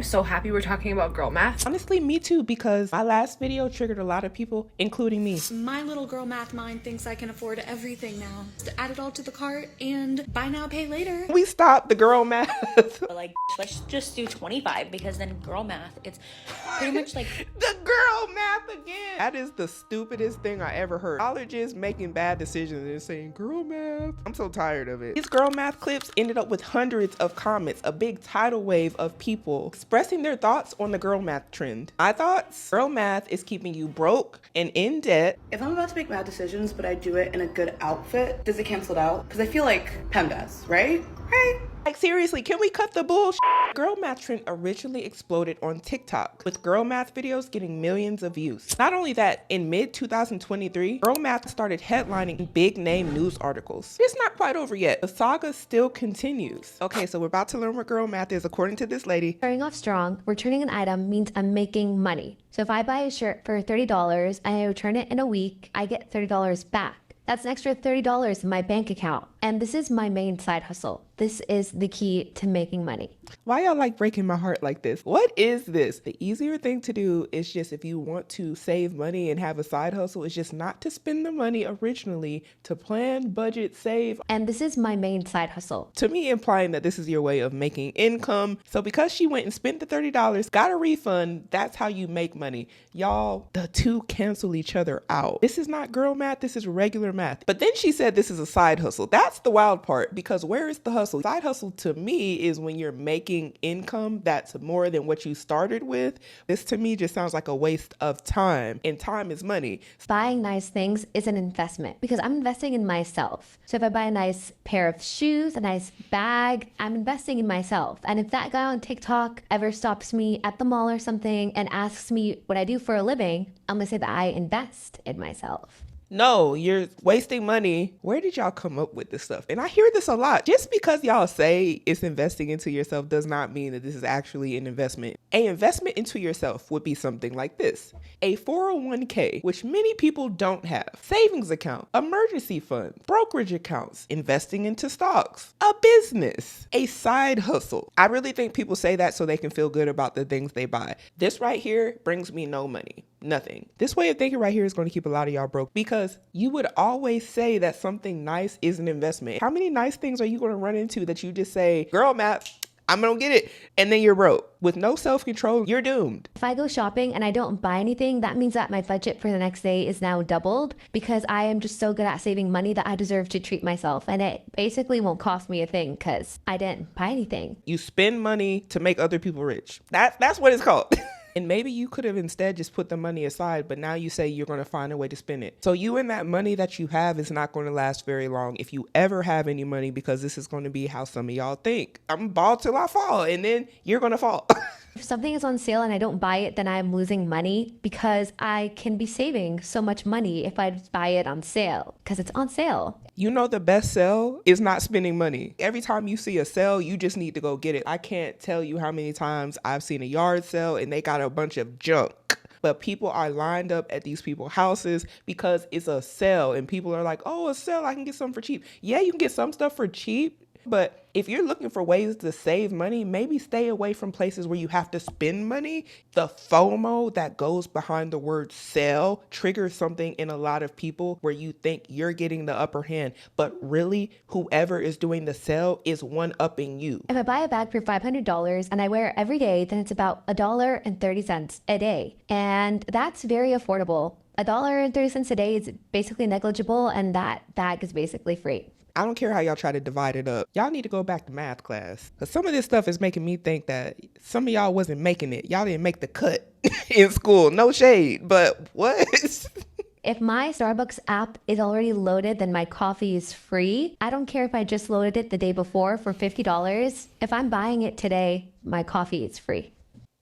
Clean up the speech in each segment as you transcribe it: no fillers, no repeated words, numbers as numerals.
I'm so happy we're talking about girl math. Honestly, me too, because my last video triggered a lot of people, including me. My little girl math mind thinks I can afford everything now. Just add it all to the cart and buy now, pay later. We stopped the girl math. Like, let's just do 25, because then girl math, it's pretty much like the girl math again. That is the stupidest thing I ever heard. Colleges making bad decisions and saying girl math. I'm so tired of it. These girl math clips ended up with hundreds of comments, a big tidal wave of people expressing their thoughts on the girl math trend. My thoughts: girl math is keeping you broke and in debt. If I'm about to make bad decisions, but I do it in a good outfit, does it cancel it out? Because I feel like PEMDAS, right? Right? Like, seriously, can we cut the bullshit? Girl math trend originally exploded on TikTok, with girl math videos getting millions of views. Not only that, in mid-2023, girl math started headlining big name news articles. It's not quite over yet. The saga still continues. Okay, so we're about to learn what girl math is according to this lady. Starting off strong, returning an item means I'm making money. So if I buy a shirt for $30 and I return it in a week, I get $30 back. That's an extra $30 in my bank account. And this is my main side hustle. This is the key to making money. Why y'all like breaking my heart like this? What is this? The easier thing to do is just, if you want to save money and have a side hustle, is just not to spend the money originally, to plan, budget, save. And this is my main side hustle. To me, implying that this is your way of making income. So because she went and spent the $30, got a refund, that's how you make money. Y'all, the two cancel each other out. This is not girl math, this is regular math. But then she said this is a side hustle. That's the wild part, because where is the hustle? Side hustle to me is when you're making income that's more than what you started with. This to me just sounds like a waste of time, and time is money. Buying nice things is an investment because I'm investing in myself. So if I buy a nice pair of shoes, a nice bag, I'm investing in myself. And if that guy on TikTok ever stops me at the mall or something and asks me what I do for a living, I'm gonna say that I invest in myself. No, you're wasting money. Where did y'all come up with this stuff? And I hear this a lot. Just because y'all say it's investing into yourself does not mean that this is actually an investment. An investment into yourself would be something like this: a 401k, which many people don't have, savings account, emergency fund, brokerage accounts, investing into stocks, a business, a side hustle. I really think people say that so they can feel good about the things they buy. This right here brings me no money. Nothing. This way of thinking right here is going to keep a lot of y'all broke, because you would always say that something nice is an investment. How many nice things are you going to run into that you just say, girl math, I'm going to get it, and then you're broke? With no self-control, you're doomed. If I go shopping and I don't buy anything, that means that my budget for the next day is now doubled, because I am just so good at saving money that I deserve to treat myself. And it basically won't cost me a thing because I didn't buy anything. You spend money to make other people rich. That's what it's called. And maybe you could have instead just put the money aside, but now you say you're going to find a way to spend it. So you and that money that you have is not going to last very long, if you ever have any money, because this is going to be how some of y'all think. I'm ball till I fall, and then you're going to fall. If something is on sale and I don't buy it, then I'm losing money, because I can be saving so much money if I just buy it on sale because it's on sale. You know, the best sell is not spending money. Every time you see a sale, you just need to go get it. I can't tell you how many times I've seen a yard sale and they got a bunch of junk, but people are lined up at these people's houses because it's a sale, and people are like, oh, a sale, I can get something for cheap. Yeah, you can get some stuff for cheap, but if you're looking for ways to save money, maybe stay away from places where you have to spend money. The FOMO that goes behind the word sale triggers something in a lot of people where you think you're getting the upper hand, but really whoever is doing the sale is one-upping you. If I buy a bag for $500 and I wear it every day, then it's about $1.30 a day. And that's very affordable. $1.30 a day is basically negligible, and that bag is basically free. I don't care how y'all try to divide it up. Y'all need to go back to math class, because some of this stuff is making me think that some of y'all wasn't making it. Y'all didn't make the cut in school. No shade, but what? If my Starbucks app is already loaded, then my coffee is free. I don't care if I just loaded it the day before for $50. If I'm buying it today, my coffee is free.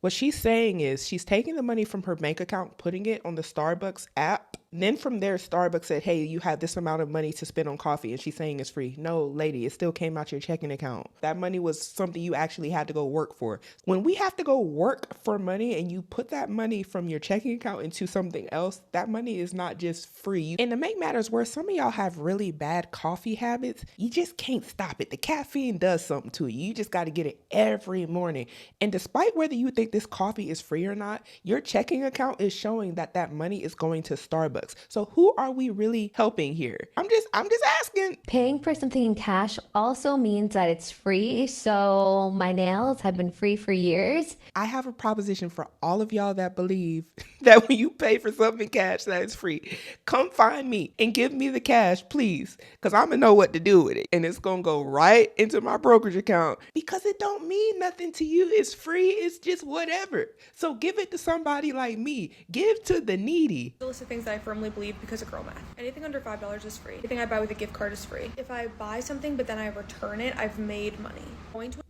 What she's saying is she's taking the money from her bank account, putting it on the Starbucks app, And then from there, Starbucks said, hey, you have this amount of money to spend on coffee. And she's saying it's free. No, lady, it still came out your checking account. That money was something you actually had to go work for. When we have to go work for money and you put that money from your checking account into something else, that money is not just free. And to make matters worse, some of y'all have really bad coffee habits. You just can't stop it. The caffeine does something to you. You just got to get it every morning. And despite whether you think this coffee is free or not, your checking account is showing that that money is going to Starbucks. So who are we really helping here? I'm just asking. Paying for something in cash also means that it's free. So my nails have been free for years. I have a proposition for all of y'all that believe that when you pay for something in cash, that it's free. Come find me and give me the cash, please. Because I'm going to know what to do with it. And it's going to go right into my brokerage account because it don't mean nothing to you. It's free. It's just whatever. So give it to somebody like me. Give to the needy. The list of things that I firmly believe because of girl math. Anything under $5 is free. Anything I buy with a gift card is free. If I buy something but then I return it, I've made money. Going to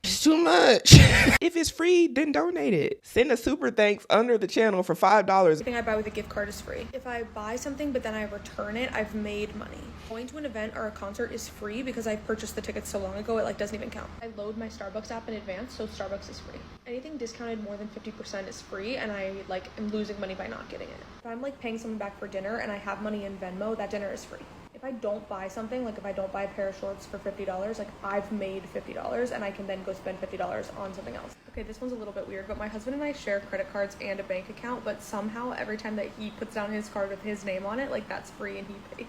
It's too much. If it's free, then donate it. Send a super thanks under the channel for $5. Anything I buy with a gift card is free. If I buy something but then I return it, I've made money. Going to an event or a concert is free because I purchased the tickets so long ago, it doesn't even count. I load my Starbucks app in advance, so Starbucks is free. Anything discounted more than 50% is free, and I am losing money by not getting it. If I'm paying someone back for dinner and I have money in Venmo, that dinner is free. If I don't buy something, if I don't buy a pair of shorts for $50, I've made $50 and I can then go spend $50 on something else. Okay, this one's a little bit weird, but my husband and I share credit cards and a bank account, but somehow every time that he puts down his card with his name on it, that's free and he paid.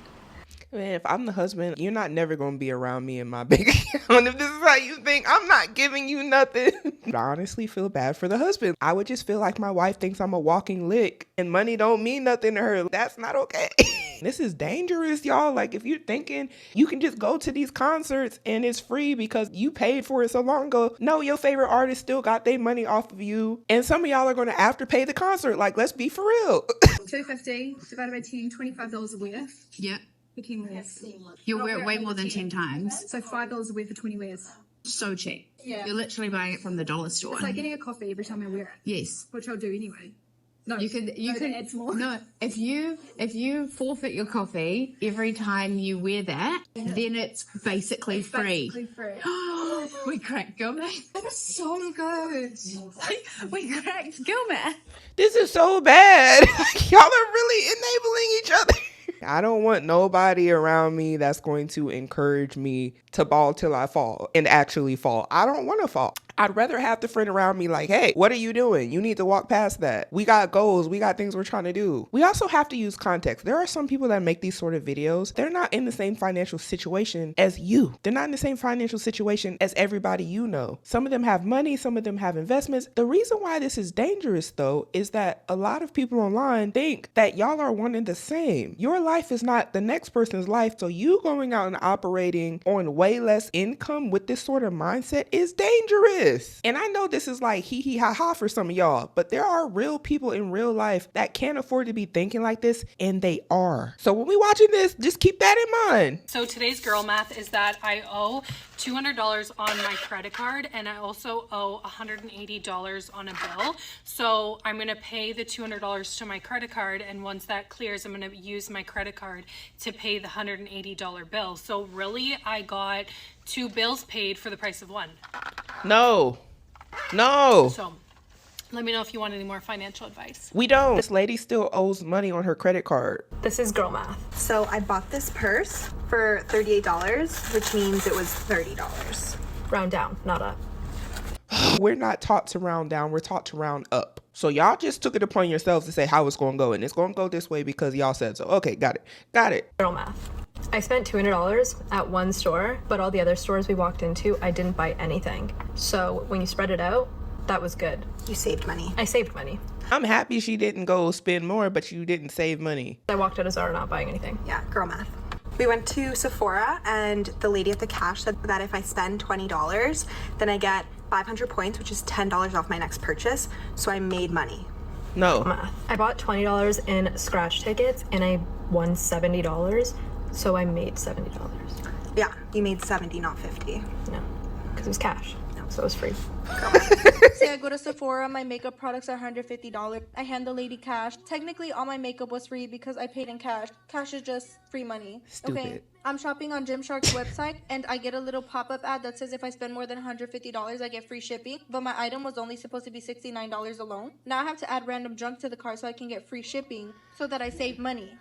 Man, if I'm the husband, you're not never going to be around me in my bank account. If this is how you think, I'm not giving you nothing. I honestly feel bad for the husband. I would just feel like my wife thinks I'm a walking lick and money don't mean nothing to her. That's not okay. This is dangerous, y'all. If you're thinking you can just go to these concerts and it's free because you paid for it so long ago. No, your favorite artist still got their money off of you. And some of y'all are going to afterpay the concert. Let's be for real. $250 divided by 10, $25 a wears. Yeah. For 10 wears. You'll wear it way more than 10 times. So $5 a wear for 20 wears. So cheap. Yeah. You're literally buying it from the dollar store. It's like getting a coffee every time I wear it. Yes. Which I'll do anyway. No, you can add more. No, if you forfeit your coffee every time you wear that, then it's basically free. Basically free. We cracked girl math. That is so good. We cracked girl math. This is so bad. Y'all are really enabling each other. I don't want nobody around me that's going to encourage me to ball till I fall and actually fall. I don't want to fall. I'd rather have the friend around me hey, what are you doing? You need to walk past that. We got goals. We got things we're trying to do. We also have to use context. There are some people that make these sort of videos. They're not in the same financial situation as you. They're not in the same financial situation as everybody you know. Some of them have money. Some of them have investments. The reason why this is dangerous, though, is that a lot of people online think that y'all are one and the same. Your life is not the next person's life. So you going out and operating on way less income with this sort of mindset is dangerous. And I know this is hee hee ha ha for some of y'all, but there are real people in real life that can't afford to be thinking like this, and they are. So when we watching this, just keep that in mind. So today's girl math is that I owe $200 on my credit card, and I also owe $180 on a bill. So I'm gonna pay the $200 to my credit card, and once that clears, I'm gonna use my credit card to pay the $180 bill. So really, I got 2 bills paid for the price of one. No. So let me know if you want any more financial advice. We don't. This lady still owes money on her credit card. This is girl math. So I bought this purse for $38, which means it was $30. Round down, not up. We're not taught to round down. We're taught to round up. So y'all just took it upon yourselves to say how it's going to go. And it's going to go this way because y'all said so. Okay, got it. Girl math. I spent $200 at one store, but all the other stores we walked into, I didn't buy anything. So when you spread it out, that was good. You saved money. I saved money. I'm happy she didn't go spend more, but you didn't save money. I walked out of Zara not buying anything. Yeah, girl math. We went to Sephora, and the lady at the cash said that if I spend $20, then I get 500 points, which is $10 off my next purchase. So I made money. No. Math. I bought $20 in scratch tickets, and I won $70. So I made $70. Yeah, you made 70, not 50. No, because it was cash. No. so it was free. Say I go to Sephora, my makeup products are $150. I hand the lady cash. Technically, all my makeup was free because I paid in cash. Cash is just free money. Stupid. Okay. I'm shopping on Gymshark's website and I get a little pop-up ad that says if I spend more than $150, I get free shipping. But my item was only supposed to be $69 alone. Now I have to add random junk to the cart so I can get free shipping so that I save money.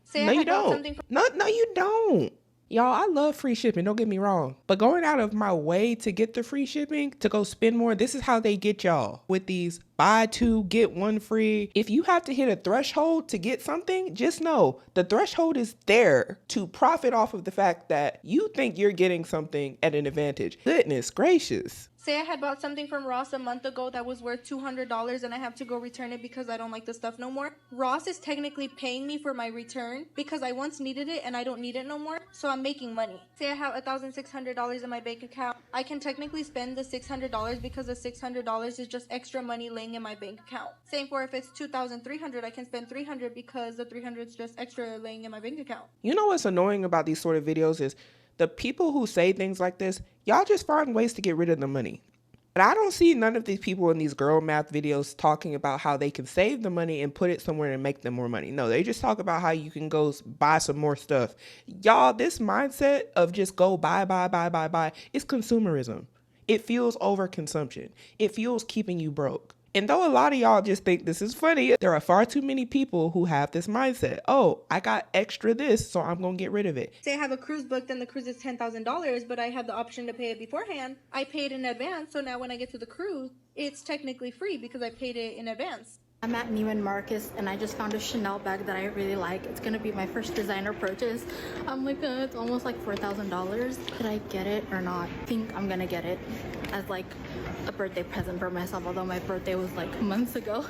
Say No, I you had bought don't. something from No, you don't. Y'all, I love free shipping, don't get me wrong. But going out of my way to get the free shipping, to go spend more, this is how they get y'all. With these buy two, get one free. If you have to hit a threshold to get something, just know the threshold is there to profit off of the fact that you think you're getting something at an advantage. Goodness gracious. Say I had bought something from Ross a month ago that was worth $200 and I have to go return it because I don't like the stuff no more. Ross is technically paying me for my return because I once needed it and I don't need it no more, so I'm making money. Say I have $1,600 in my bank account. I can technically spend the $600 because the $600 is just extra money laying in my bank account. Same for if it's $2,300, I can spend $300 because the $300 is just extra laying in my bank account. You know what's annoying about these sort of videos is the people who say things like this, y'all just find ways to get rid of the money. But I don't see none of these people in these girl math videos talking about how they can save the money and put it somewhere and make them more money. No, they just talk about how you can go buy some more stuff. Y'all, this mindset of just go buy is consumerism. It fuels overconsumption. It fuels keeping you broke. And though a lot of y'all just think this is funny, there are far too many people who have this mindset. Oh, I got extra this, so I'm going to get rid of it. Say I have a cruise booked and the cruise is $10,000, but I have the option to pay it beforehand. I paid in advance, so now when I get to the cruise, it's technically free because I paid it in advance. I'm at Neiman Marcus and I just found a Chanel bag that I really like. It's gonna be my first designer purchase. I'm like, it's almost like $4,000. Should I get it or not? I think I'm gonna get it as like a birthday present for myself, although my birthday was like months ago.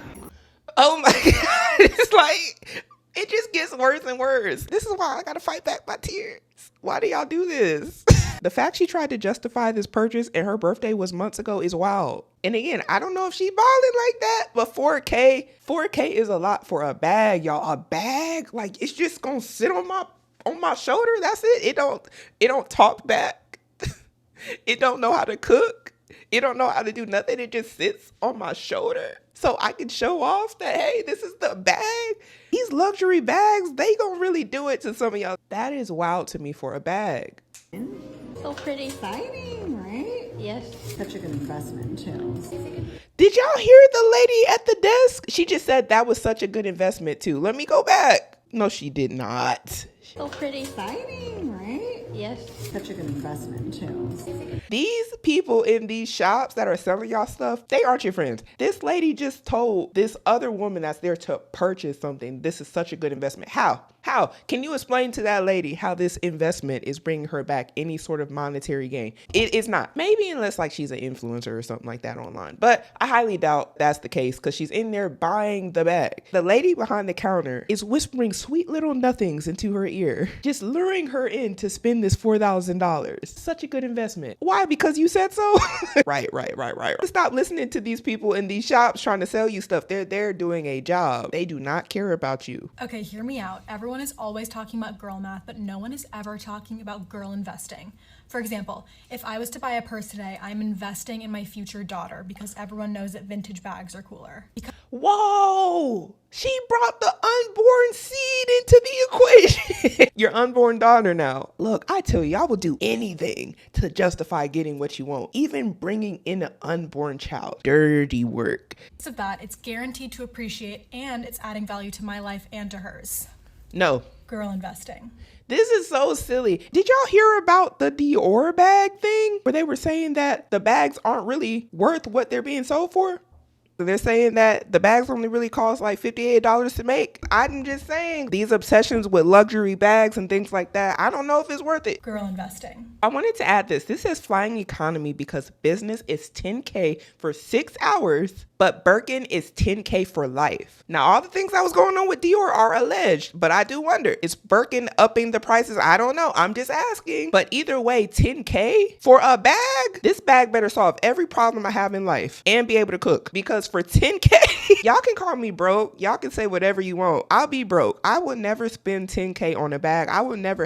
Oh my God. It's like, it just gets worse and worse. This is why I gotta fight back my tears. Why do y'all do this? The fact she tried to justify this purchase and her birthday was months ago is wild. And again, I don't know if she balling like that, but 4K is a lot for a bag, y'all. A bag, like it's just gonna sit on my shoulder. That's it. It don't talk back. It don't know how to cook. It don't know how to do nothing. It just sits on my shoulder. So I can show off that, hey, this is the bag. These luxury bags, they gonna really do it to some of y'all. That is wild to me for a bag. So pretty. Exciting, right? Yes. Such a good investment, too. Did y'all hear the lady at the desk? She just said that was such a good investment, too. Let me go back. No, she did not. So pretty. Exciting, right? Yes. Such a good investment, too. These people in these shops that are selling y'all stuff, they aren't your friends. This lady just told this other woman that's there to purchase something, this is such a good investment. How? Can you explain to that lady how this investment is bringing her back any sort of monetary gain? It is not. Maybe unless like she's an influencer or something like that online. But I highly doubt that's the case because she's in there buying the bag. The lady behind the counter is whispering sweet little nothings into her ear, just luring her in to spend this $4,000. Such a good investment. Why? Because you said so? Right. Stop listening to these people in these shops trying to sell you stuff. They're doing a job. They do not care about you. Okay, hear me out. Everyone is always talking about girl math, but no one is ever talking about girl investing. For example, if I was to buy a purse today, I'm investing in my future daughter because everyone knows that vintage bags are cooler. Whoa! She brought the unborn seed into the equation. Your unborn daughter now. Look, I tell you, I will do anything to justify getting what you want, even bringing in an unborn child. Dirty work. Because of that, it's guaranteed to appreciate and it's adding value to my life and to hers. No. Girl investing. This is so silly. Did y'all hear about the Dior bag thing? Where they were saying that the bags aren't really worth what they're being sold for? They're saying that the bags only really cost like $58 to make. I'm just saying, these obsessions with luxury bags and things like that, I don't know if it's worth it. Girl investing. I wanted to add this. This says flying economy because business is $10K for 6 hours, but Birkin is $10K for life. Now, all the things that was going on with Dior are alleged, but I do wonder, is Birkin upping the prices? I don't know. I'm just asking. But either way, $10K for a bag? This bag better solve every problem I have in life and be able to cook because because for 10K, y'all can call me broke. Y'all can say whatever you want. I'll be broke. I would never spend 10K on a bag. I would never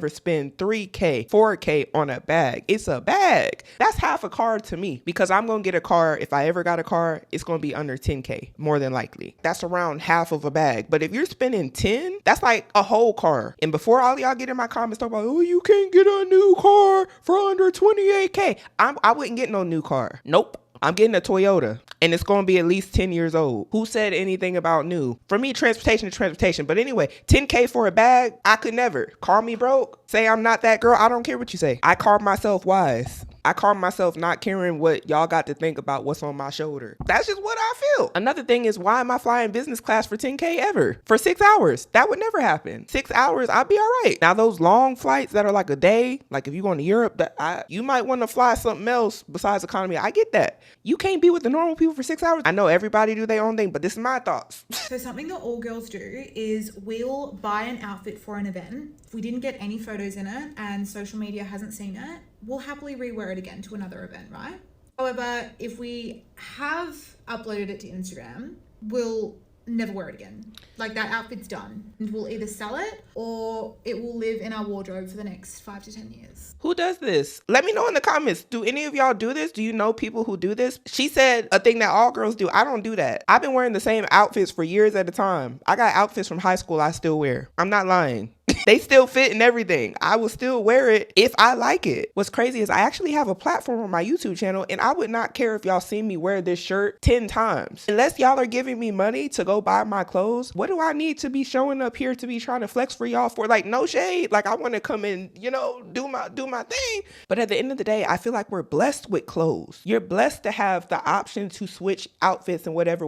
spend 3K, 4K on a bag. It's a bag. That's half a car to me because I'm going to get a car. If I ever got a car, it's going to be under 10K, more than likely. That's around half of a bag. But if you're spending 10, that's like a whole car. And before all y'all get in my comments talking about, oh, you can't get a new car for under 28K. I wouldn't get no new car. Nope. I'm getting a Toyota and it's going to be at least 10 years old. Who said anything about new? For me, transportation is transportation. But anyway, 10K for a bag, I could never. Call me broke. Say I'm not that girl. I don't care what you say. I call myself wise. I call myself not caring what y'all got to think about what's on my shoulder. That's just what I feel. Another thing is, why am I flying business class for 10K ever? For 6 hours. That would never happen. 6 hours, I'll be all right. Now, those long flights that are like a day, like if you're going to Europe, you might want to fly something else besides economy. I get that. You can't be with the normal people for 6 hours. I know everybody do their own thing, but this is my thoughts. So something that all girls do is we'll buy an outfit for an event. If we didn't get any photos in it and social media hasn't seen it, we'll happily rewear it again to another event, right? However, if we have uploaded it to Instagram, we'll never wear it again. Like, that outfit's done. And we'll either sell it or it will live in our wardrobe for the next 5 to 10 years. Who does this? Let me know in the comments. Do any of y'all do this? Do you know people who do this? She said a thing that all girls do. I don't do that. I've been wearing the same outfits for years at a time. I got outfits from high school I still wear. I'm not lying. They still fit and everything. I will still wear it if I like it. What's crazy is I actually have a platform on my YouTube channel, and I would not care if y'all see me wear this shirt 10 times. Unless y'all are giving me money to go buy my clothes, what do I need to be showing up here to be trying to flex for y'all for? Like, no shade. Like, I want to come and, do my thing. But at the end of the day, I feel like we're blessed with clothes. You're blessed to have the option to switch outfits and whatever.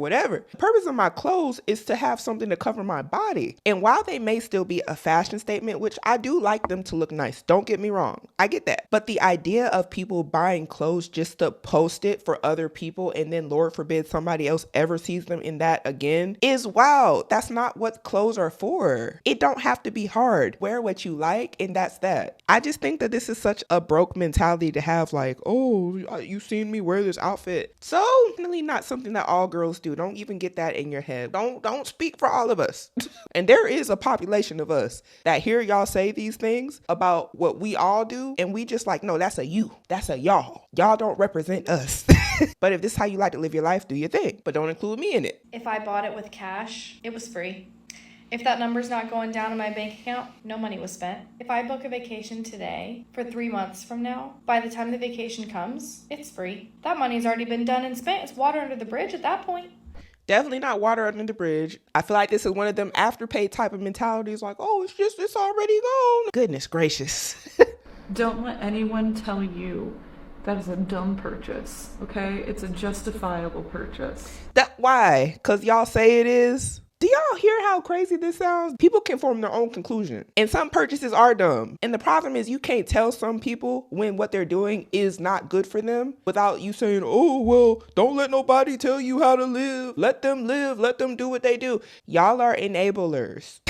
The purpose of my clothes is to have something to cover my body. And while they may still be a fashion statement, which I do like them to look nice, don't get me wrong, I get that, but the idea of people buying clothes just to post it for other people and then Lord forbid somebody else ever sees them in that again is wild. That's not what clothes are for. It don't have to be hard. Wear what you like and that's that. I just think that this is such a broke mentality to have, like, oh, you seen me wear this outfit. So really not something that all girls do. Don't even get that in your head. Don't speak for all of us. And there is a population of us that hear y'all say these things about what we all do, and we just like, no, that's a you. That's a y'all. Y'all don't represent us. But if this is how you like to live your life, do your thing. But don't include me in it. If I bought it with cash, it was free. If that number's not going down in my bank account, no money was spent. If I book a vacation today for 3 months from now, by the time the vacation comes, it's free. That money's already been done and spent. It's water under the bridge at that point. Definitely not water under the bridge. I feel like this is one of them afterpay type of mentalities, like, oh, it's already gone. Goodness gracious. Don't let anyone tell you that is a dumb purchase, okay? It's a justifiable purchase. Why? Because y'all say it is? Do y'all hear how crazy this sounds? People can form their own conclusion. And some purchases are dumb. And the problem is you can't tell some people when what they're doing is not good for them without you saying, oh, well, don't let nobody tell you how to live. Let them live. Let them do what they do. Y'all are enablers.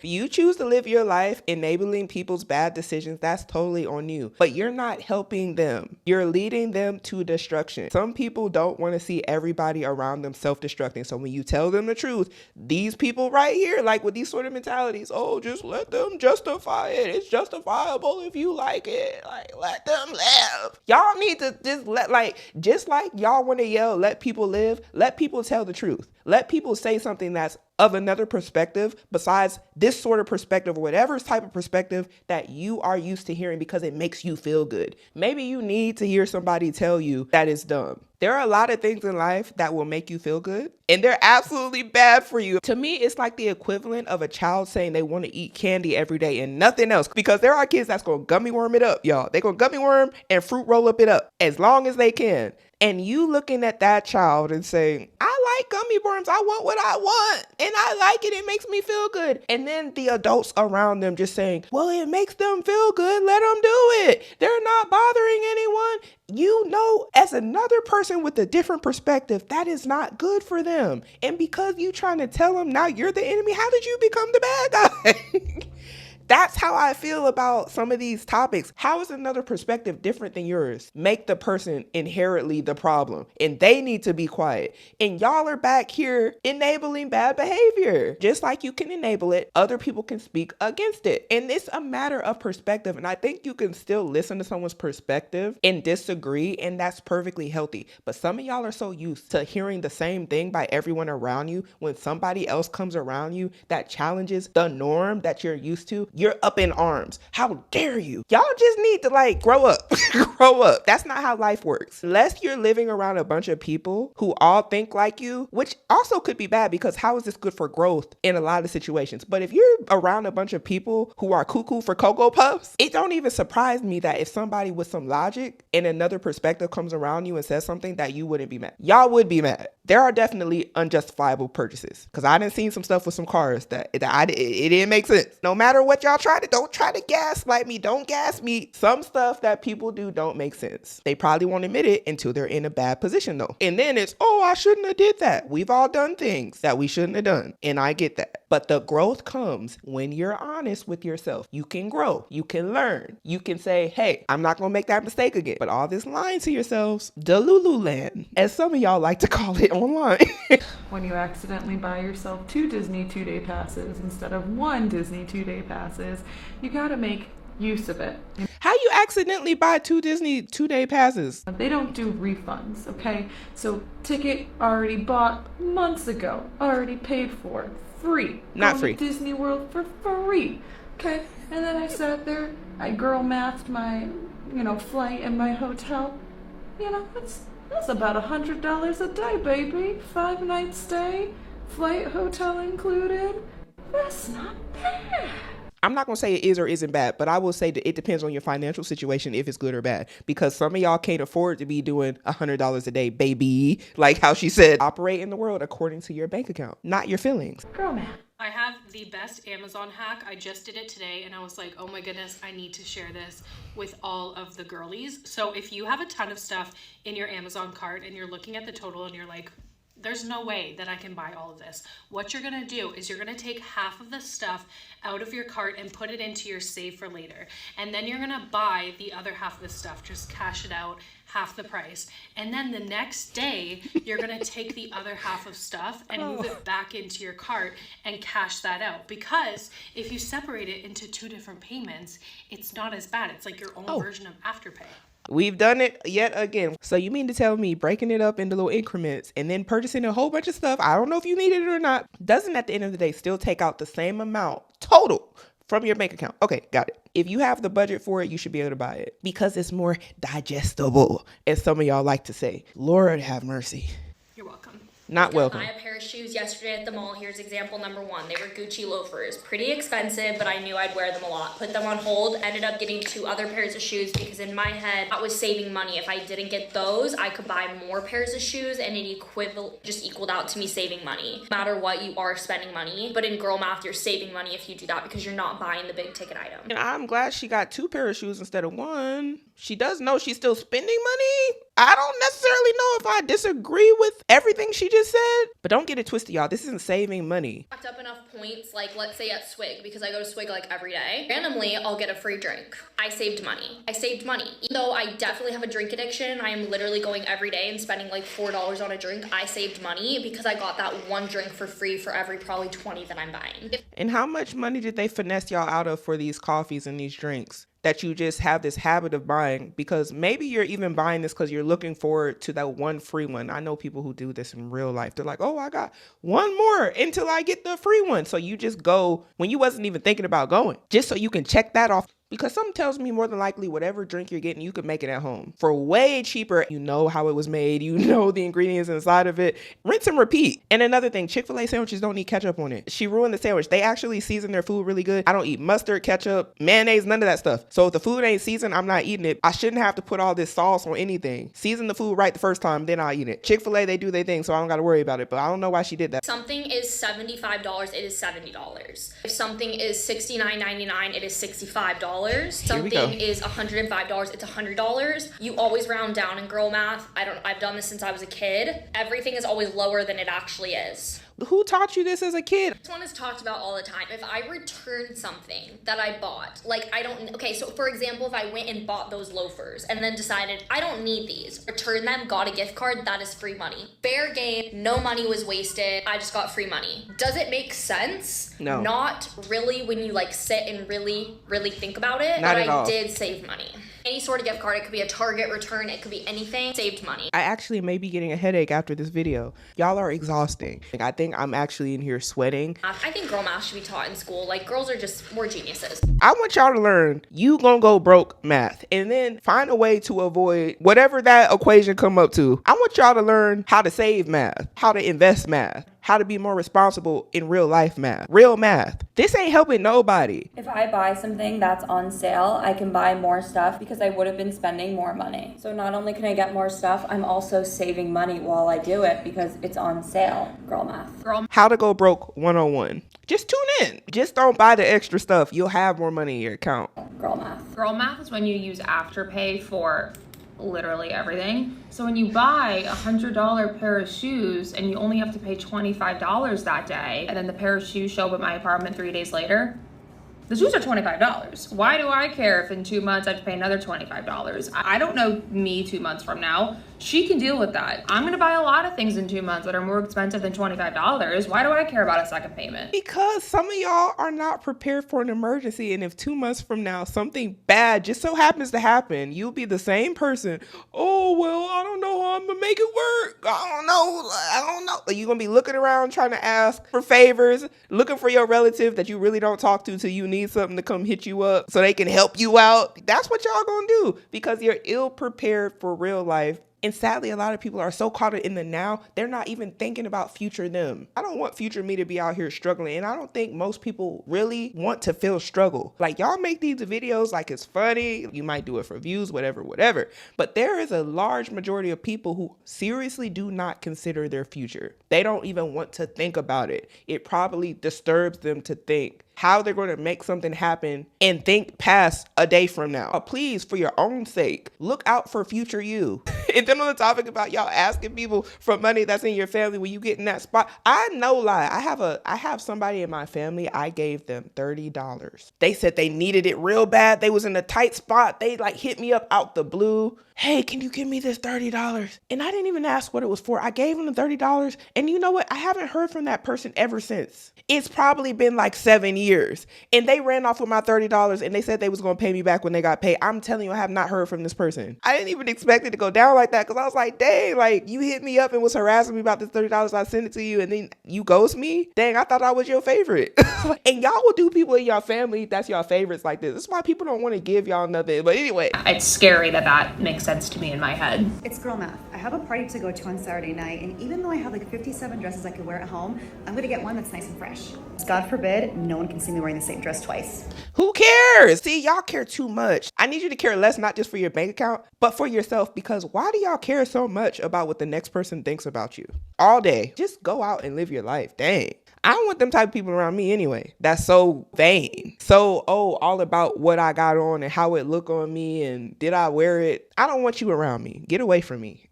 You choose to live your life enabling people's bad decisions. That's totally on you. But you're not helping them. You're leading them to destruction. Some people don't want to see everybody around them self-destructing. So when you tell them the truth, these people right here, like with these sort of mentalities, oh, just let them justify it. It's justifiable if you like it. Like, let them live. Y'all need to just like y'all want to yell, let people live, let people tell the truth. Let people say something that's of another perspective besides this sort of perspective or whatever type of perspective that you are used to hearing because it makes you feel good. Maybe you need to hear somebody tell you that it's dumb. There are a lot of things in life that will make you feel good, and they're absolutely bad for you. To me, it's like the equivalent of a child saying they want to eat candy every day and nothing else, because there are kids that's going to gummy worm it up, y'all. They're going to gummy worm and fruit roll up it up as long as they can. And you looking at that child and saying, I like gummy worms. I want what I want. And I like it. It makes me feel good. And then the adults around them just saying, well, it makes them feel good. Let them do it. They're not bothering anyone. You know, as another person with a different perspective, that is not good for them. And because you trying to tell them now you're the enemy, how did you become the bad guy? That's how I feel about some of these topics. How is another perspective different than yours? Make the person inherently the problem, and they need to be quiet. And y'all are back here enabling bad behavior. Just like you can enable it, other people can speak against it. And it's a matter of perspective. And I think you can still listen to someone's perspective and disagree, and that's perfectly healthy. But some of y'all are so used to hearing the same thing by everyone around you. When somebody else comes around you that challenges the norm that you're used to, you're up in arms. How dare you? Y'all just need to like grow up. Grow up. That's not how life works. Unless you're living around a bunch of people who all think like you, which also could be bad, because how is this good for growth in a lot of situations? But if you're around a bunch of people who are cuckoo for Cocoa Puffs, it don't even surprise me that if somebody with some logic and another perspective comes around you and says something, that you wouldn't be mad. Y'all would be mad. There are definitely unjustifiable purchases, because I done seen some stuff with some cars that it didn't make sense. No matter what y'all try to, don't try to gaslight me. Don't gas me. Some stuff that people do don't make sense. They probably won't admit it until they're in a bad position though. And then it's, oh, I shouldn't have did that. We've all done things that we shouldn't have done. And I get that. But the growth comes when you're honest with yourself. You can grow. You can learn. You can say, hey, I'm not going to make that mistake again. But all this lying to yourselves, Delululand, as some of y'all like to call it online. When you accidentally buy yourself 2 Disney 2-day passes instead of 1 Disney 2-day passes, you gotta make use of it. How you accidentally buy 2 Disney 2-day passes? They don't do refunds, okay? So ticket already bought months ago, already paid for, free. Not Going free. to Disney World for free, okay? And then I sat there, I girl mathed my, flight and my hotel. That's about $100 a day, baby. 5-night stay, flight, hotel included. That's not bad. I'm not going to say it is or isn't bad, but I will say that it depends on your financial situation if it's good or bad, because some of y'all can't afford to be doing $100 a day, baby. Like how she said, operate in the world according to your bank account, not your feelings. Girl, man. I have the best Amazon hack. I just did it today and I was like, oh my goodness, I need to share this with all of the girlies. So if you have a ton of stuff in your Amazon cart and you're looking at the total and you're like, there's no way that I can buy all of this. What you're gonna do is you're gonna take half of the stuff out of your cart and put it into your save for later. And then you're gonna buy the other half of the stuff, just cash it out, half the price. And then the next day, you're gonna take the other half of stuff and move it back into your cart and cash that out. Because if you separate it into 2 different payments, it's not as bad. It's like your own version of Afterpay. We've done it yet again. So you mean to tell me breaking it up into little increments and then purchasing a whole bunch of stuff, I don't know if you need it or not, doesn't at the end of the day still take out the same amount total from your bank account? Okay, got it. If you have the budget for it, you should be able to buy it because it's more digestible, as some of y'all like to say. Lord have mercy. You're welcome. Not welcome. I buy a pair of shoes yesterday at the mall. Here's example number 1. They were Gucci loafers. Pretty expensive, but I knew I'd wear them a lot. Put them on hold. Ended up getting 2 other pairs of shoes because in my head, I was saving money. If I didn't get those, I could buy more pairs of shoes and it just equaled out to me saving money. No matter what, you are spending money. But in girl math, you're saving money if you do that because you're not buying the big ticket item. And I'm glad she got 2 pairs of shoes instead of 1. She does know she's still spending money. I don't necessarily know if I disagree with everything she just said, but don't get it twisted, y'all. This isn't saving money. Racked up enough points, like let's say at Swig, because I go to Swig like every day. Randomly, I'll get a free drink. I saved money. Even though I definitely have a drink addiction, I am literally going every day and spending like $4 on a drink. I saved money because I got that 1 drink for free for every probably 20 that I'm buying. And how much money did they finesse y'all out of for these coffees and these drinks that you just have this habit of buying? Because maybe you're even buying this because you're looking forward to that 1 free one. I know people who do this in real life. They're like, oh, I got 1 more until I get the free one. So you just go when you wasn't even thinking about going, just so you can check that off. Because something tells me more than likely whatever drink you're getting, you can make it at home for way cheaper. You know how it was made. You know the ingredients inside of it. Rinse and repeat. And another thing, Chick-fil-A sandwiches don't need ketchup on it. She ruined the sandwich. They actually season their food really good. I don't eat mustard, ketchup, mayonnaise, none of that stuff. So if the food ain't seasoned, I'm not eating it. I shouldn't have to put all this sauce on anything. Season the food right the first time, then I'll eat it. Chick-fil-A, they do their thing, so I don't got to worry about it. But I don't know why she did that. Something is $75, it is $70. If something is $69.99, it is $65. Something is $105, it's $100. You always round down in girl math. I've done this since I was a kid. Everything is always lower than it actually is. Who taught you this as a kid? This one is talked about all the time. If I return something that I bought, like okay, so for example, if I went and bought those loafers and then decided I don't need these, return them, got a gift card, that is free money. Fair game, no money was wasted, I just got free money. Does it make sense? No. Not really when you like sit and really think about it, Not but at all. I did save money. Any sort of gift card, it could be a Target return, it could be anything, saved money. I actually may be getting a headache after this video. Y'all are exhausting. Like, I think I'm actually in here sweating. I think girl math should be taught in school. Like, girls are just more geniuses. I want y'all to learn you gonna go broke math and then find a way to avoid whatever that equation come up to. I want y'all to learn how to save math, how to invest math, how to be more responsible in real life math. Real math. This ain't helping nobody. If I buy something that's on sale, I can buy more stuff because I would have been spending more money. So not only can I get more stuff, I'm also saving money while I do it because it's on sale. Girl math. How to go broke 101. Just tune in. Just don't buy the extra stuff. You'll have more money in your account. Girl math. Girl math is when you use Afterpay for literally everything. So when you buy $100 pair of shoes and you only have to pay $25 that day, and then the pair of shoes show up at my apartment 3 days later, the shoes are $25. Why do I care if in 2 months I have to pay another $25? I don't know me 2 months from now. She can deal with that. I'm gonna buy a lot of things in 2 months that are more expensive than $25. Why do I care about a second payment? Because some of y'all are not prepared for an emergency, and if 2 months from now something bad just so happens to happen, you'll be the same person. Oh, well, I don't know how I'm gonna make it work. I don't know. You're gonna be looking around trying to ask for favors, looking for your relative that you really don't talk to till you need something to come hit you up so they can help you out. That's what y'all gonna do because you're ill prepared for real life. And sadly, a lot of people are so caught in the now, they're not even thinking about future them. I don't want future me to be out here struggling. And I don't think most people really want to feel struggle. Like, y'all make these videos like it's funny. You might do it for views, whatever. But there is a large majority of people who seriously do not consider their future. They don't even want to think about it. It probably disturbs them to think how they're going to make something happen and think past a day from now. Please, for your own sake, look out for future you. And then on the topic about y'all asking people for money that's in your family when you get in that spot, I no lie. I have somebody in my family, I gave them $30. They said they needed it real bad. They was in a tight spot. They like hit me up out the blue. Hey, can you give me this $30? And I didn't even ask what it was for. I gave them the $30. And you know what? I haven't heard from that person ever since. It's probably been like 7 years. And they ran off with my $30 and they said they was going to pay me back when they got paid. I'm telling you, I have not heard from this person. I didn't even expect it to go down like that because I was like, dang, like you hit me up and was harassing me about this $30. I sent it to you and then you ghost me? Dang, I thought I was your favorite. And y'all will do people in your family that's your favorites like this. That's why people don't want to give y'all nothing. But anyway. It's scary that makes sense to me in my head. It's girl math. I have a party to go to on Saturday night, and even though I have like 57 dresses I could wear at home, I'm gonna get one that's nice and fresh. God forbid, no one can see me wearing the same dress twice. Who cares? See, y'all care too much. I need you to care less, not just for your bank account, but for yourself, because why do y'all care so much about what the next person thinks about you? All day. Just go out and live your life. Dang. I don't want them type of people around me anyway. That's so vain. So, all about what I got on and how it look on me and did I wear it? I don't want you around me. Get away from me.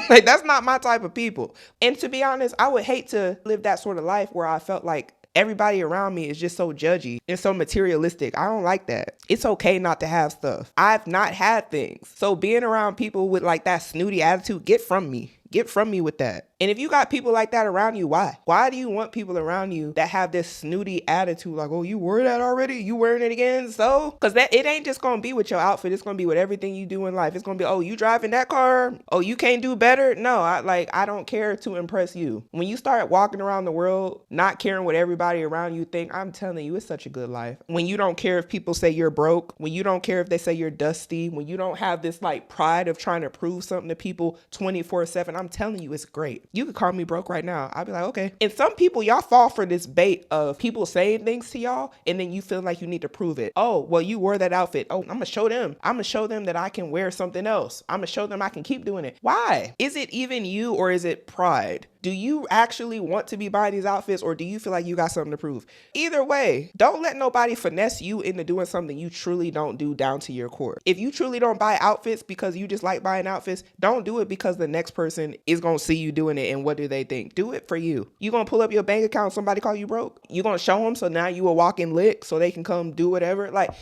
Like, that's not my type of people. And to be honest, I would hate to live that sort of life where I felt like everybody around me is just so judgy and so materialistic. I don't like that. It's okay not to have stuff. I've not had things. So being around people with like that snooty attitude, get from me. Get from me with that. And if you got people like that around you, why? Why do you want people around you that have this snooty attitude like, oh, you wore that already? You wearing it again? So? Because it ain't just going to be with your outfit. It's going to be with everything you do in life. It's going to be, oh, you driving that car? Oh, you can't do better? No, I don't care to impress you. When you start walking around the world not caring what everybody around you think, I'm telling you, it's such a good life. When you don't care if people say you're broke, when you don't care if they say you're dusty, when you don't have this like pride of trying to prove something to people 24/7, I'm telling you, it's great. You could call me broke right now. I'll be like, okay. And some people, y'all fall for this bait of people saying things to y'all and then you feel like you need to prove it. Oh, well, you wore that outfit. Oh, I'm gonna show them. I'm gonna show them that I can wear something else. I'm gonna show them I can keep doing it. Why? Is it even you or is it pride? Do you actually want to be buying these outfits, or do you feel like you got something to prove? Either way, don't let nobody finesse you into doing something you truly don't do down to your core. If you truly don't buy outfits because you just like buying outfits, don't do it because the next person is going to see you doing it and what do they think. Do it for you. You going to pull up your bank account, somebody call you broke? You going to show them so now you a walking lick so they can come do whatever? Like,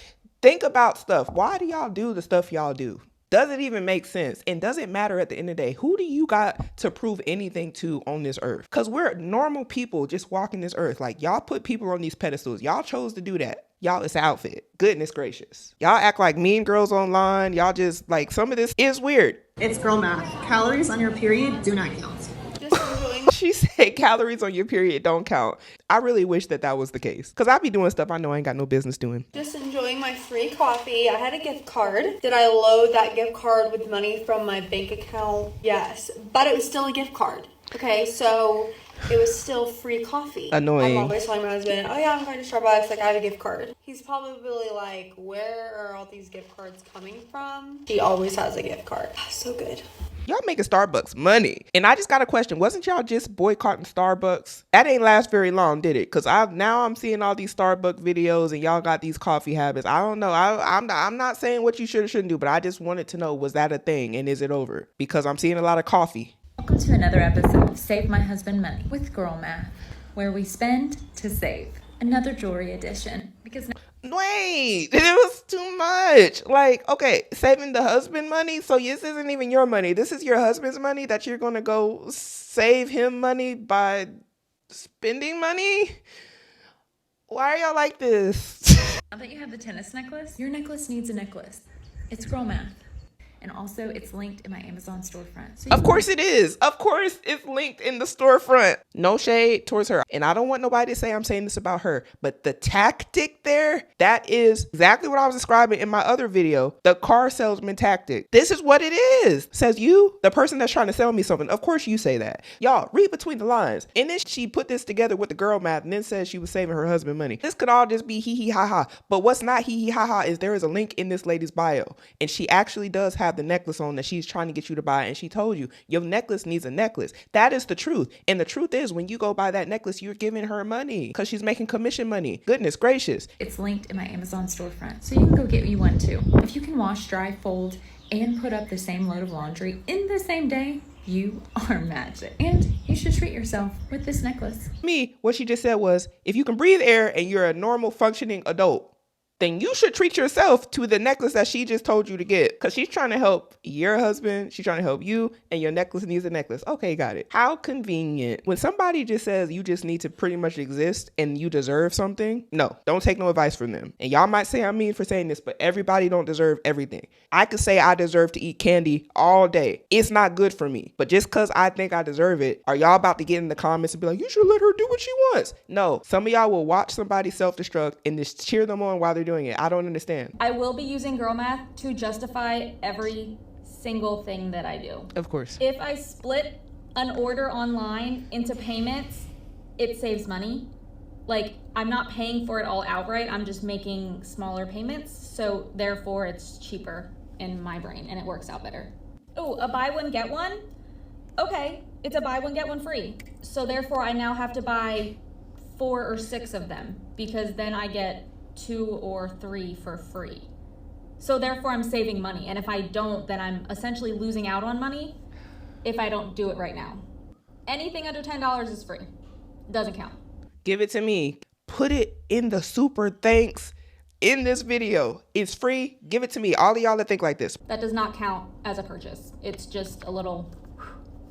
think about stuff. Why do y'all do the stuff y'all do? Does it even make sense? And does it matter at the end of the day? Who do you got to prove anything to on this earth? Because we're normal people just walking this earth. Like, y'all put people on these pedestals. Y'all chose to do that. Y'all, it's an outfit. Goodness gracious. Y'all act like mean girls online. Y'all just, like, some of this is weird. It's girl math. Calories on your period do not count. She said calories on your period don't count. I really wish that was the case. Because I be doing stuff I know I ain't got no business doing. Just enjoying my free coffee. I had a gift card. Did I load that gift card with money from my bank account? Yes. But it was still a gift card. Okay, so it was still free coffee. Annoying. I'm always telling my husband, oh yeah, I'm going to Starbucks. Like, I have a gift card. He's probably like, where are all these gift cards coming from? She always has a gift card. So good. Y'all making Starbucks money. And I just got a question. Wasn't y'all just boycotting Starbucks? That ain't last very long, did it? Because now I'm seeing all these Starbucks videos and y'all got these coffee habits. I don't know. I'm not saying what you should or shouldn't do, but I just wanted to know, was that a thing and is it over? Because I'm seeing a lot of coffee. Welcome to another episode of Save My Husband Money with Girl Math, where we spend to save. Another jewelry edition. Because wait, it was too much. Like, okay, saving the husband money. So this isn't even your money. This is your husband's money that you're going to go save him money by spending money? Why are y'all like this? now that you have the tennis necklace, your necklace needs a necklace. It's Girl Math. And also, it's linked in my Amazon storefront. So of course it is. Of course it's linked in the storefront. No shade towards her. And I don't want nobody to say I'm saying this about her. But the tactic there, that is exactly what I was describing in my other video. The car salesman tactic. This is what it is. Says you, the person that's trying to sell me something. Of course you say that. Y'all, read between the lines. And then she put this together with the girl math and then says she was saving her husband money. This could all just be hee hee ha ha. But what's not hee hee ha ha is there is a link in this lady's bio. And she actually does have the necklace on that she's trying to get you to buy, and she told you your necklace needs a necklace. That is the truth. And the truth is, when you go buy that necklace, you're giving her money because she's making commission money. Goodness gracious. It's linked in my Amazon storefront, so you can go get you one too. If you can wash, dry, fold, and put up the same load of laundry in the same day, you are magic. And you should treat yourself with this necklace. What she just said was, if you can breathe air and you're a normal functioning adult, then you should treat yourself to the necklace that she just told you to get. Because she's trying to help your husband. She's trying to help you. And your necklace needs a necklace. Okay, got it. How convenient. When somebody just says you just need to pretty much exist and you deserve something. No, don't take no advice from them. And y'all might say I'm mean for saying this, but everybody don't deserve everything. I could say I deserve to eat candy all day. It's not good for me. But just because I think I deserve it, are y'all about to get in the comments and be like, you should let her do what she wants? No, some of y'all will watch somebody self-destruct and just cheer them on while they're doing it. I don't understand. I will be using girl math to justify every single thing that I do. Of course. If I split an order online into payments, it saves money. Like, I'm not paying for it all outright. I'm just making smaller payments. So therefore it's cheaper in my brain and it works out better. Oh, a buy one, get one? Okay, it's a buy one, get one free. So therefore I now have to buy 4 or 6 of them because then I get 2 or 3 for free. So therefore I'm saving money. And if I don't, then I'm essentially losing out on money if I don't do it right now. Anything under $10 is free. Doesn't count. Give it to me. Put it in the super thanks in this video. It's free. Give it to me. All of y'all that think like this. That does not count as a purchase. It's just a little,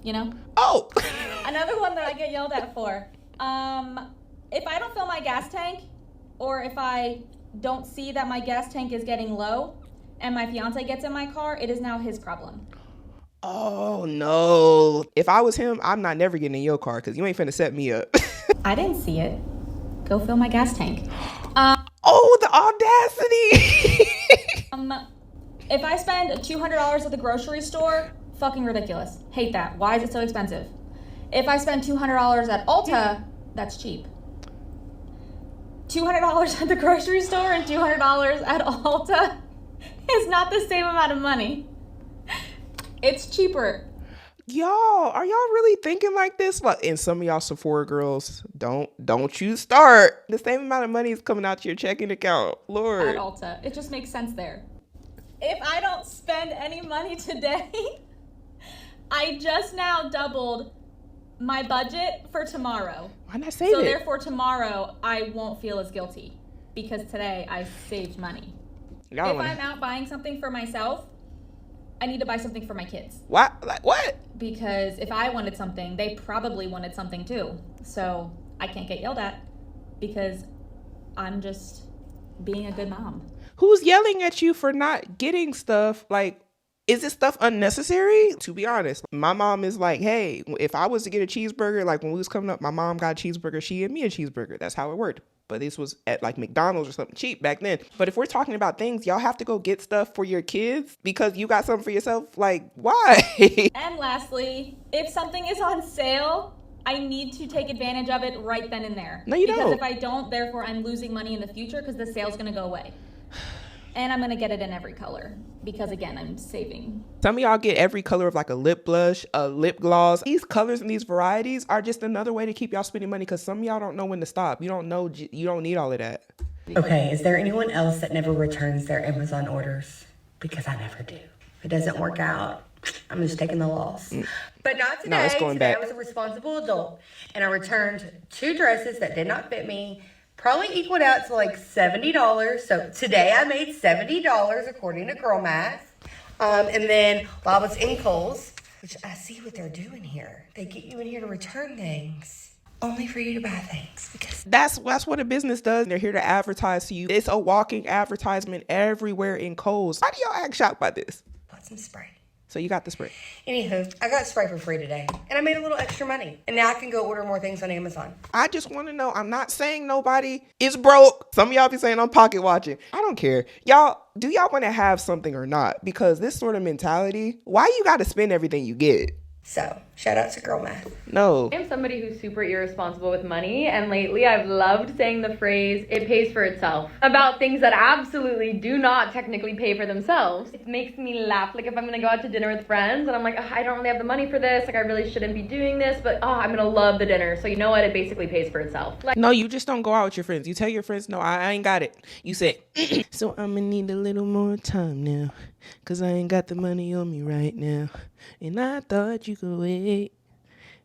you know? Oh! Another one that I get yelled at for. If I don't fill my gas tank, or if I don't see that my gas tank is getting low and my fiance gets in my car, it is now his problem. Oh no. If I was him, I'm not never getting in your car because you ain't finna set me up. I didn't see it. Go fill my gas tank. Oh, the audacity. If I spend $200 at the grocery store, fucking ridiculous. Hate that. Why is it so expensive? If I spend $200 at Ulta, that's cheap. $200 at the grocery store and $200 at Ulta is not the same amount of money. It's cheaper. Y'all, are y'all really thinking like this? Like, and some of y'all Sephora girls, don't you start. The same amount of money is coming out to your checking account. Lord. At Ulta. It just makes sense there. If I don't spend any money today, I just now doubled my budget for tomorrow. Why not save it? So therefore tomorrow I won't feel as guilty because today I saved money. If I'm out buying something for myself, I need to buy something for my kids. What? Like what? Because if I wanted something, they probably wanted something too. So I can't get yelled at because I'm just being a good mom. Who's yelling at you for not getting stuff? Like, is this stuff unnecessary? To be honest, my mom is like, hey, if I was to get a cheeseburger, like when we was coming up, my mom got a cheeseburger, she and me a cheeseburger. That's how it worked. But this was at like McDonald's or something cheap back then. But if we're talking about things, y'all have to go get stuff for your kids because you got something for yourself. Like, why? And lastly, if something is on sale, I need to take advantage of it right then and there. No, you don't. Because if I don't, therefore I'm losing money in the future because the sale's gonna go away. And I'm gonna get it in every color because again, I'm saving. Some of y'all get every color of like a lip blush, a lip gloss. These colors and these varieties are just another way to keep y'all spending money because some of y'all don't know when to stop. You don't know, you don't need all of that. Okay, is there anyone else that never returns their Amazon orders? Because I never do. If it doesn't work out, I'm just taking the loss. But not today. No, it's going Today back. I was a responsible adult and I returned 2 dresses that did not fit me. Probably equaled out to like $70. So today I made $70 according to Girl Math. And then while I was in Kohl's, which I see what they're doing here. They get you in here to return things only for you to buy things. Because That's what a business does. They're here to advertise to you. It's a walking advertisement everywhere in Kohl's. Why do y'all act shocked by this? bought some spray. So you got the spray. Anywho, I got spray for free today. And I made a little extra money. And now I can go order more things on Amazon. I just want to know, I'm not saying nobody is broke. Some of y'all be saying I'm pocket watching. I don't care. Y'all, do y'all want to have something or not? Because this sort of mentality, why you got to spend everything you get? So, shout out to Girl Math. No. I'm somebody who's super irresponsible with money, and lately I've loved saying the phrase, it pays for itself, about things that absolutely do not technically pay for themselves. It makes me laugh. Like if I'm gonna go out to dinner with friends and I'm like, I don't really have the money for this, like I really shouldn't be doing this, but I'm gonna love the dinner. So you know what? It basically pays for itself. Like, no, you just don't go out with your friends. You tell your friends, no, I ain't got it. You say, so I'm gonna need a little more time now, cause I ain't got the money on me right now. And I thought you could wait.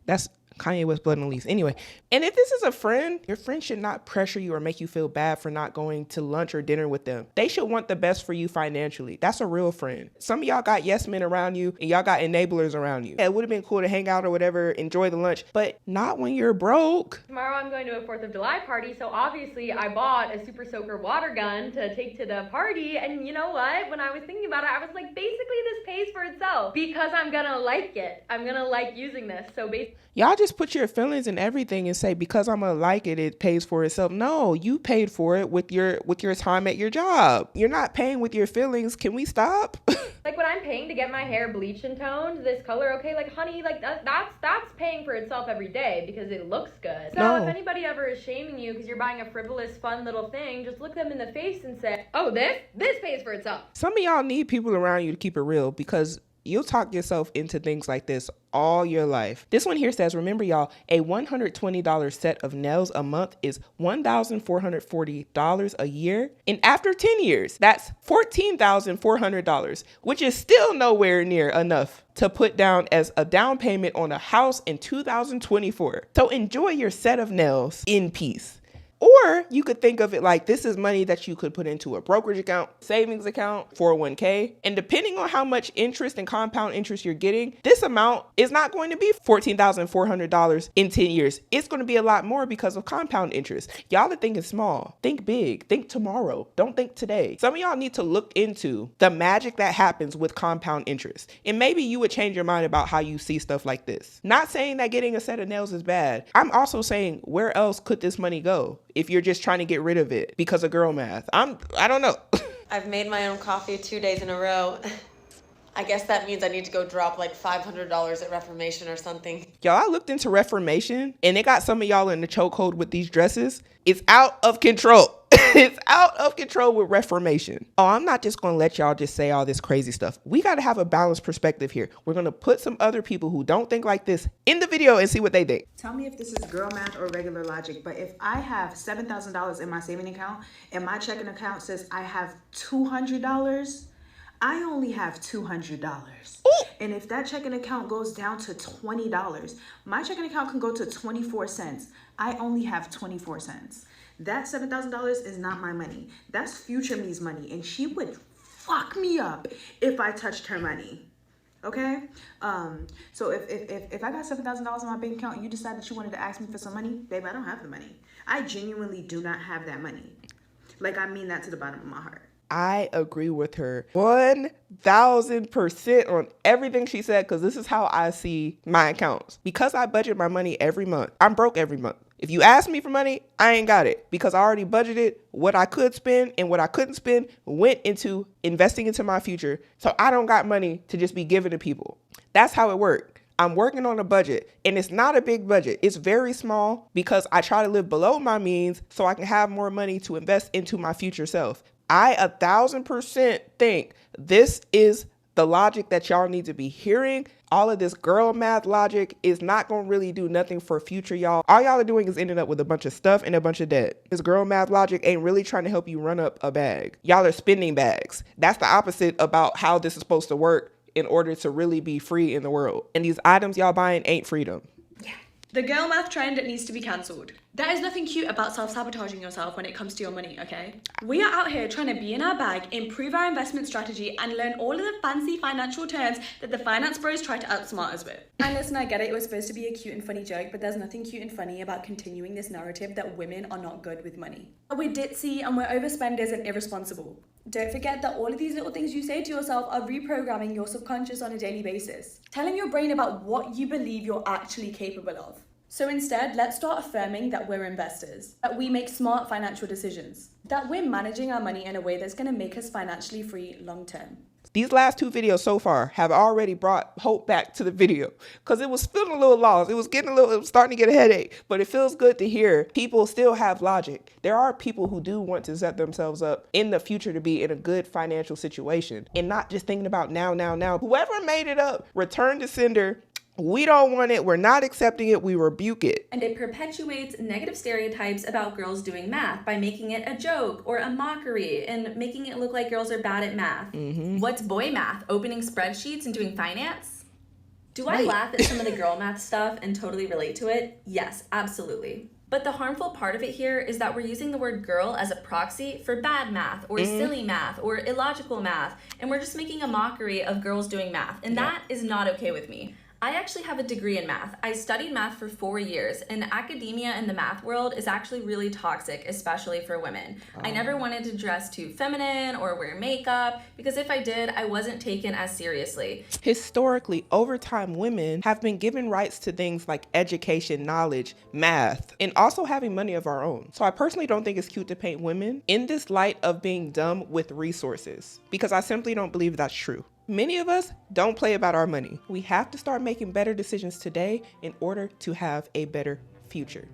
That's Kanye West, Blood and Leaves. Anyway, and if this is a friend, your friend should not pressure you or make you feel bad for not going to lunch or dinner with them. They should want the best for you financially. That's a real friend. Some of y'all got yes men around you and y'all got enablers around you. It would have been cool to hang out or whatever, enjoy the lunch, but not when you're broke. tomorrow I'm going to a 4th of July party, so obviously I bought a Super Soaker water gun to take to the party, and you know what? When I was thinking about it, I was like, basically this pays for itself because I'm gonna like it. I'm gonna like using this, so basically. Y'all just put your feelings in everything and say, because I'm gonna like it, it pays for itself. No, you paid for it with your time at your job. You're not paying with your feelings. Can we stop? Like when I'm paying to get my hair bleached and toned, this color, okay, like honey, like that's paying for itself every day because it looks good. So No. if anybody ever is shaming you because you're buying a frivolous, fun little thing, just look them in the face and say, oh, this pays for itself. Some of y'all need people around you to keep it real because you'll talk yourself into things like this all your life. This one here says, remember y'all, a $120 set of nails a month is $1,440 a year. And after 10 years, that's $14,400, which is still nowhere near enough to put down as a down payment on a house in 2024. So enjoy your set of nails in peace. Or you could think of it like this is money that you could put into a brokerage account, savings account, 401k. And depending on how much interest and compound interest you're getting, this amount is not going to be $14,400 in 10 years. It's going to be a lot more because of compound interest. Y'all are thinking small. Think big. Think tomorrow. Don't think today. Some of y'all need to look into the magic that happens with compound interest. And maybe you would change your mind about how you see stuff like this. Not saying that getting a set of nails is bad. I'm also saying, where else could this money go if you're just trying to get rid of it because of girl math? I don't know. I've made my own coffee 2 days in a row. I guess that means I need to go drop like $500 at Reformation or something. Y'all, I looked into Reformation and it got some of y'all in the chokehold with these dresses. It's out of control. It's out of control with reformation. Oh, I'm not just going to let y'all just say all this crazy stuff. We got to have a balanced perspective here. We're going to put some other people who don't think like this in the video and see what they think. Tell me if this is girl math or regular logic, but if I have $7,000 in my saving account and my checking account says I have $200, I only have $200. And if that checking account goes down to $20, my checking account can go to 24 cents. I only have 24 cents. That $7,000 is not my money. That's future me's money. And she would fuck me up if I touched her money. Okay? So if I got $7,000 in my bank account and you decide that you wanted to ask me for some money, babe, I don't have the money. I genuinely do not have that money. Like, I mean that to the bottom of my heart. I agree with her 1000% on everything she said, because this is how I see my accounts. Because I budget my money every month, I'm broke every month. If you ask me for money, I ain't got it, because I already budgeted what I could spend, and what I couldn't spend went into investing into my future. So I don't got money to just be giving to people. That's how it worked. I'm working on a budget, and it's not a big budget. It's very small because I try to live below my means so I can have more money to invest into my future self. I 1000% think this is the logic that y'all need to be hearing. All of this girl math logic is not going to really do nothing for future y'all. All y'all are doing is ending up with a bunch of stuff and a bunch of debt. This girl math logic ain't really trying to help you run up a bag. Y'all are spending bags. That's the opposite about how this is supposed to work in order to really be free in the world. And these items y'all buying ain't freedom. The girl math trend needs to be cancelled. There is nothing cute about self-sabotaging yourself when it comes to your money, okay? We are out here trying to be in our bag, improve our investment strategy, and learn all of the fancy financial terms that the finance bros try to outsmart us with. And listen, I get it, it was supposed to be a cute and funny joke, but there's nothing cute and funny about continuing this narrative that women are not good with money. We're ditzy and we're overspenders and irresponsible. Don't forget that all of these little things you say to yourself are reprogramming your subconscious on a daily basis, telling your brain about what you believe you're actually capable of. So instead, let's start affirming that we're investors, that we make smart financial decisions, that we're managing our money in a way that's going to make us financially free long term. These last two videos so far have already brought hope back to the video, because it was feeling a little lost. It was starting to get a headache, but it feels good to hear people still have logic. There are people who do want to set themselves up in the future to be in a good financial situation and not just thinking about now. Whoever made it up, return to sender. We don't want it. We're not accepting it. We rebuke it. And it perpetuates negative stereotypes about girls doing math by making it a joke or a mockery and making it look like girls are bad at math. What's boy math? Opening spreadsheets and doing finance? Do I laugh at some of the girl math stuff and totally relate to it? Yes, absolutely. But the harmful part of it here is that we're using the word girl as a proxy for bad math or silly math or illogical math, and we're just making a mockery of girls doing math, and that is not okay with me. I actually have a degree in math. I studied math for 4 years, and academia in the math world is actually really toxic, especially for women. I never wanted to dress too feminine or wear makeup, because if I did, I wasn't taken as seriously. Historically, over time, women have been given rights to things like education, knowledge, math, and also having money of our own. So I personally don't think it's cute to paint women in this light of being dumb with resources, because I simply don't believe that's true. Many of us don't play about our money. We have to start making better decisions today in order to have a better future.